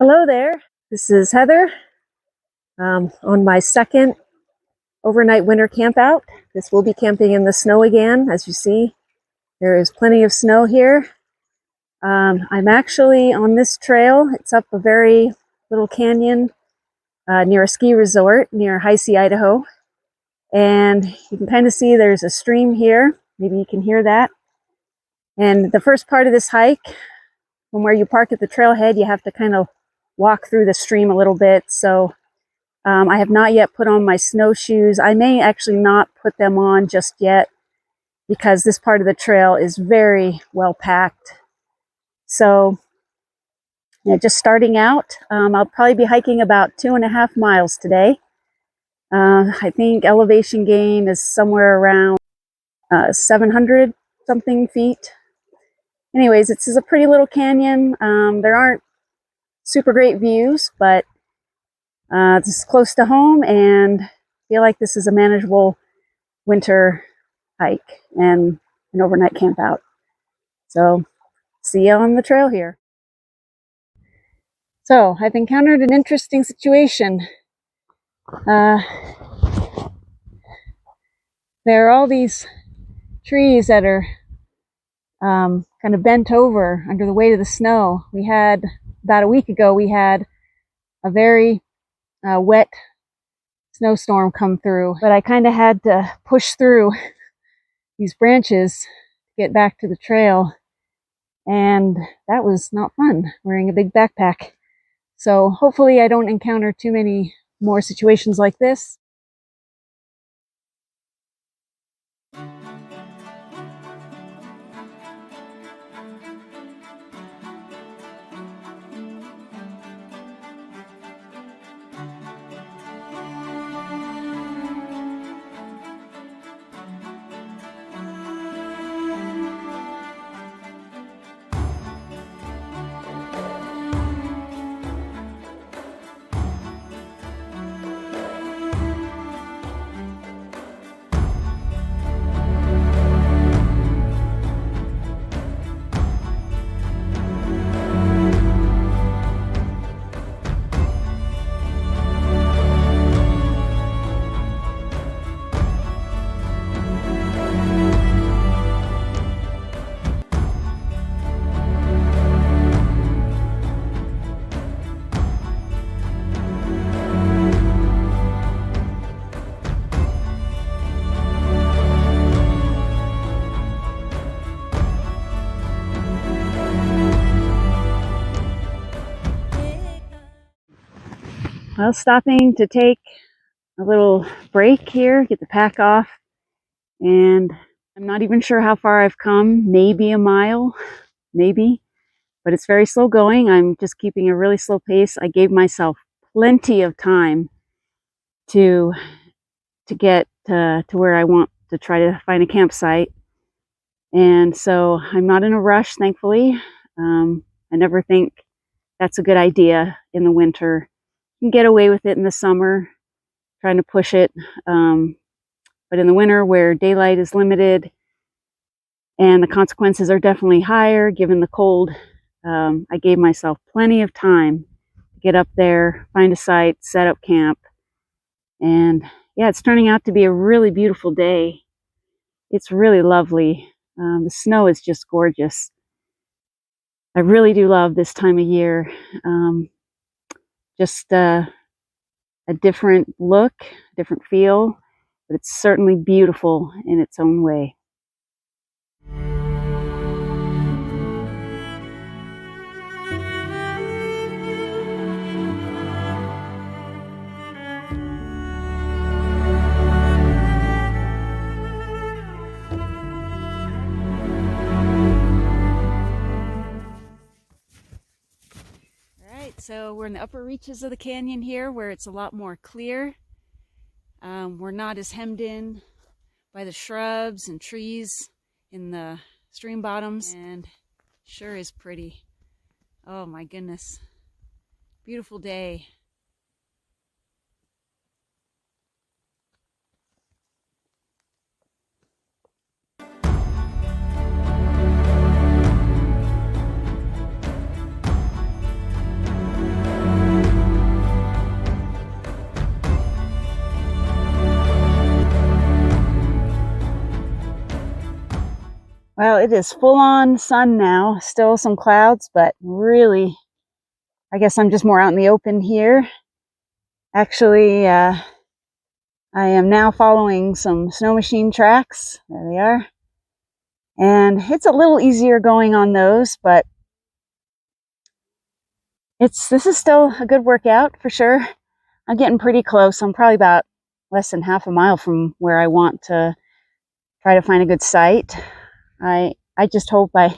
Hello there, this is Heather on my second overnight winter camp out. This will be camping in the snow again. As you see, there is plenty of snow here. I'm actually on this trail. It's up a very little canyon near a ski resort near Heise, Idaho. And you can kind of see there's a stream here. Maybe you can hear that. And the first part of this hike, from where you park at the trailhead, you have to kind of walk through the stream a little bit. So I have not yet put on my snowshoes. I may actually not put them on just yet because this part of the trail is very well packed. So just starting out, I'll probably be hiking about 2.5 miles today. I think elevation gain is somewhere around 700 something feet. Anyways, this is a pretty little canyon. There aren't super great views, but this is close to home, and I feel like this is a manageable winter hike and an overnight camp out. So see you on the trail here. So I've encountered an interesting situation. There are all these trees that are kind of bent over under the weight of the snow. We had, about a week ago, we had a very wet snowstorm come through, but I kind of had to push through these branches to get back to the trail, and that was not fun, wearing a big backpack. So hopefully I don't encounter too many more situations like this. Well, stopping to take a little break here, get the pack off, and I'm not even sure how far I've come, maybe a mile, maybe, but it's very slow going. I'm just keeping a really slow pace. I gave myself plenty of time to get to where I want to try to find a campsite, and so I'm not in a rush, thankfully. I never think that's a good idea in the winter. You can get away with it in the summer, trying to push it. But in the winter, where daylight is limited and the consequences are definitely higher given the cold, I gave myself plenty of time to get up there, find a site, set up camp. And yeah, it's turning out to be a really beautiful day. It's really lovely. The snow is just gorgeous. I really do love this time of year. Just a different look, different feel, but it's certainly beautiful in its own way. So we're in the upper reaches of the canyon here, where it's a lot more clear. We're not as hemmed in by the shrubs and trees in the stream bottoms, and sure is pretty. Oh my goodness, beautiful day. Well, it is full-on sun now. Still some clouds, but really, I guess I'm just more out in the open here. Actually, I am now following some snow machine tracks. There they are. And it's a little easier going on those, but this is still a good workout for sure. I'm getting pretty close. I'm probably about less than half a mile from where I want to try to find a good site. I just hope I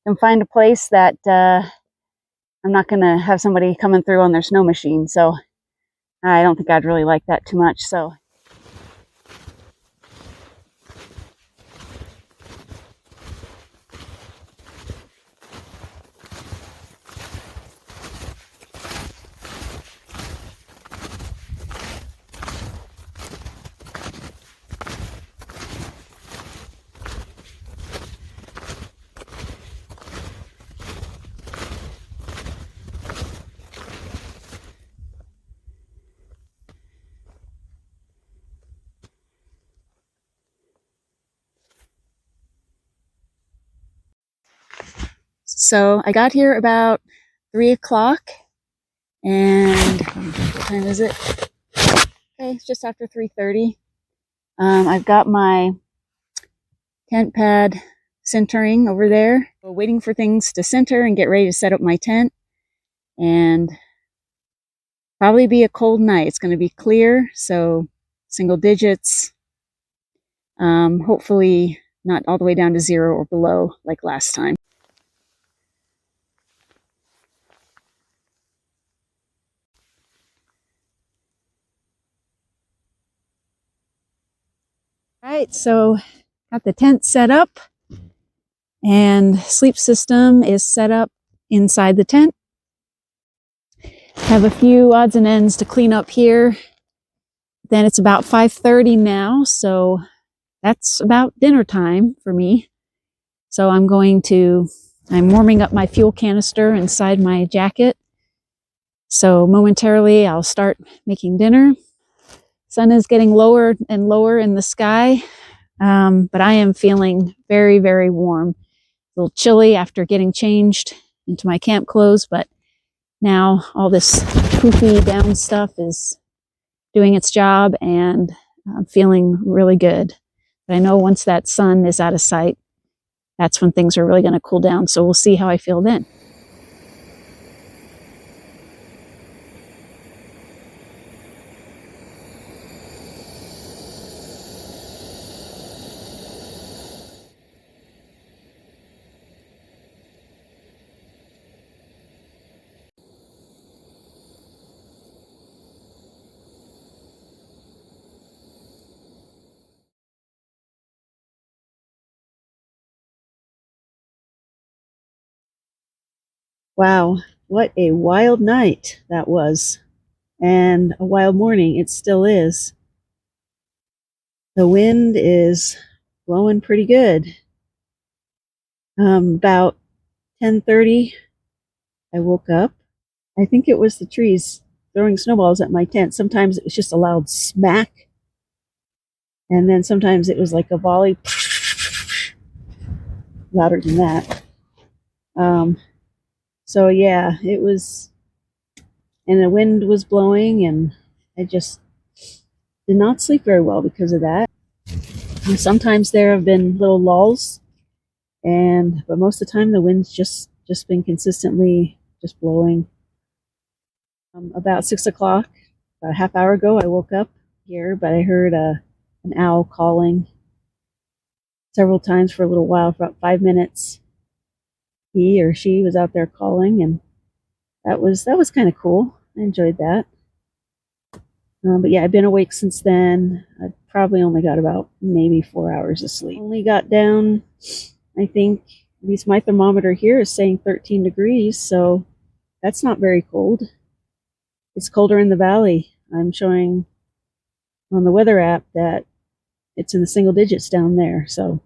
can find a place that I'm not going to have somebody coming through on their snow machine. So I don't think I'd really like that too much. So I got here about 3 o'clock, and what time is it? Okay, it's just after 3:30. I've got my tent pad centering over there. We're waiting for things to center and get ready to set up my tent. And probably be a cold night. It's going to be clear, so single digits. Hopefully not all the way down to 0 or below like last time. All right, so got the tent set up, and sleep system is set up inside the tent. Have a few odds and ends to clean up here. Then it's about 5:30 now, so that's about dinner time for me. So I'm warming up my fuel canister inside my jacket. So momentarily I'll start making dinner. Sun is getting lower and lower in the sky, but I am feeling very, very warm. A little chilly after getting changed into my camp clothes, but now all this poofy down stuff is doing its job, and I'm feeling really good. But I know once that sun is out of sight, that's when things are really going to cool down. So we'll see how I feel then. Wow, what a wild night that was, and a wild morning it still is. The wind is blowing pretty good. About 10:30, I woke up. I think it was the trees throwing snowballs at my tent. Sometimes it was just a loud smack, and then sometimes it was like a volley, louder than that. So yeah, it was, and the wind was blowing, and I just did not sleep very well because of that. And sometimes there have been little lulls, but most of the time the wind's just been consistently just blowing. About 6 o'clock, about a half hour ago, I woke up here, but I heard an owl calling several times for a little while, for about 5 minutes. He or she was out there calling, and that was kind of cool. I enjoyed that. But yeah, I've been awake since then. I probably only got about maybe 4 hours of sleep. Only got down, I think, at least my thermometer here is saying 13 degrees, so that's not very cold. It's colder in the valley. I'm showing on the weather app that it's in the single digits down there. So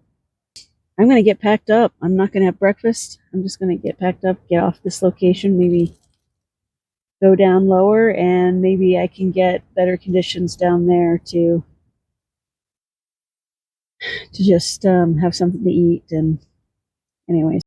I'm going to get packed up. I'm not going to have breakfast. I'm just going to get packed up, get off this location, maybe go down lower, and maybe I can get better conditions down there to to just have something to eat. And anyways.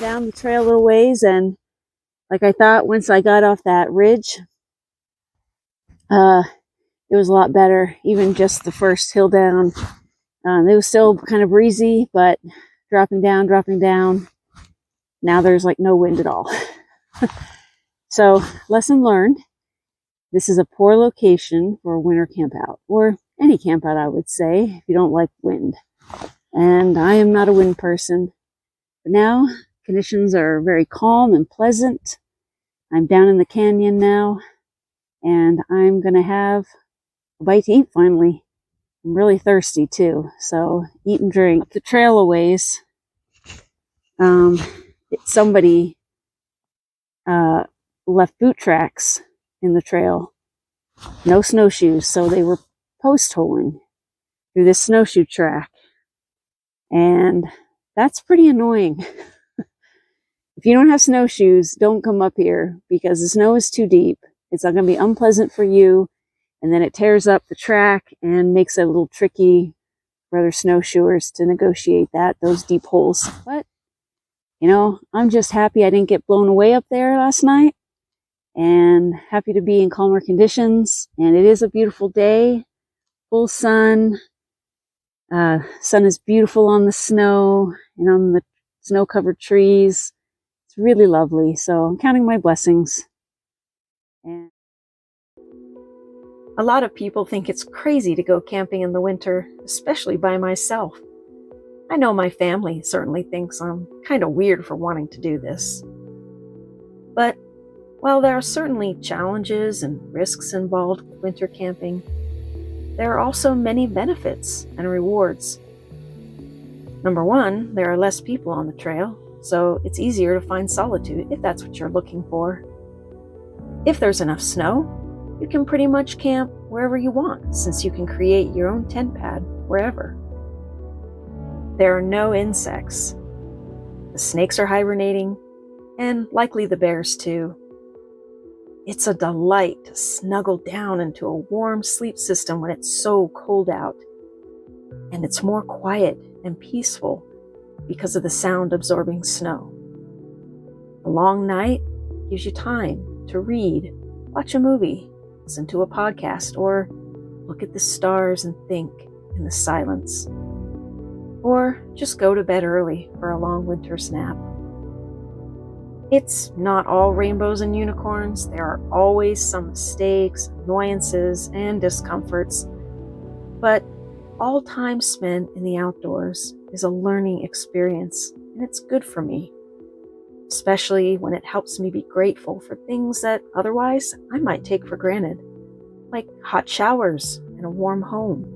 Down the trail a little ways, and like I thought, once I got off that ridge, it was a lot better. Even just the first hill down, it was still kind of breezy, but dropping down. Now there's like no wind at all. So, lesson learned. This is a poor location for a winter camp out, or any camp out, I would say, if you don't like wind. And I am not a wind person. But now, conditions are very calm and pleasant. I'm down in the canyon now, and I'm going to have a bite to eat finally. I'm really thirsty too, so eat and drink. Up the trail a ways, somebody left boot tracks in the trail. No snowshoes, so they were post holing through this snowshoe track. And that's pretty annoying. If you don't have snowshoes, don't come up here because the snow is too deep. It's not going to be unpleasant for you. And then it tears up the track and makes it a little tricky for other snowshoers to negotiate those deep holes. But, I'm just happy I didn't get blown away up there last night, and happy to be in calmer conditions. And it is a beautiful day, full sun. Sun is beautiful on the snow and on the snow-covered trees. It's really lovely. So I'm counting my blessings. And a lot of people think it's crazy to go camping in the winter, especially by myself. I know my family certainly thinks I'm kind of weird for wanting to do this. But while there are certainly challenges and risks involved with winter camping, there are also many benefits and rewards. Number one, there are less people on the trail, so it's easier to find solitude if that's what you're looking for. If there's enough snow, you can pretty much camp wherever you want, since you can create your own tent pad wherever. There are no insects. The snakes are hibernating, and likely the bears too. It's a delight to snuggle down into a warm sleep system when it's so cold out. And it's more quiet and peaceful because of the sound-absorbing snow. A long night gives you time to read, watch a movie, listen to a podcast, or look at the stars and think in the silence. Or just go to bed early for a long winter's nap. It's not all rainbows and unicorns. There are always some mistakes, annoyances, and discomforts. But all time spent in the outdoors is a learning experience, and it's good for me. Especially when it helps me be grateful for things that otherwise I might take for granted, like hot showers and a warm home.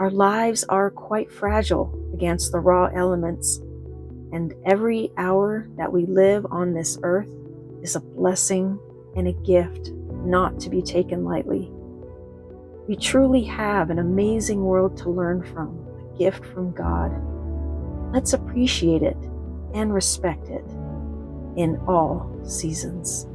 Our lives are quite fragile against the raw elements, and every hour that we live on this earth is a blessing and a gift not to be taken lightly. We truly have an amazing world to learn from, a gift from God. Let's appreciate it and respect it in all seasons.